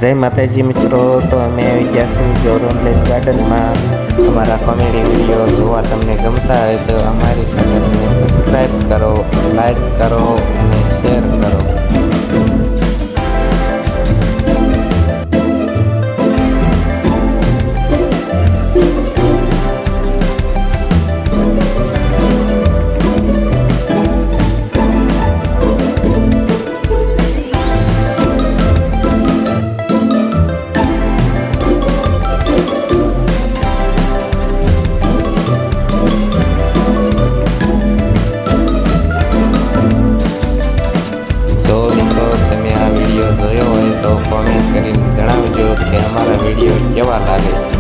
જય માતાજી મિત્રો, તો અમે આવી ગયા છીએ ગૌરવલેન્ડ ગાર્ડનમાં. અમારા કોમેડી વિડીયો જોવા તમને ગમતા હોય તો અમારી ચેનલને સબસ્ક્રાઈબ કરો, લાઈક કરો અને શેર કરો. તમે આ વિડીયો જોયો હોય તો કોમેન્ટ કરીને જણાવજો કે અમારા વિડીયો કેવા લાગે છે.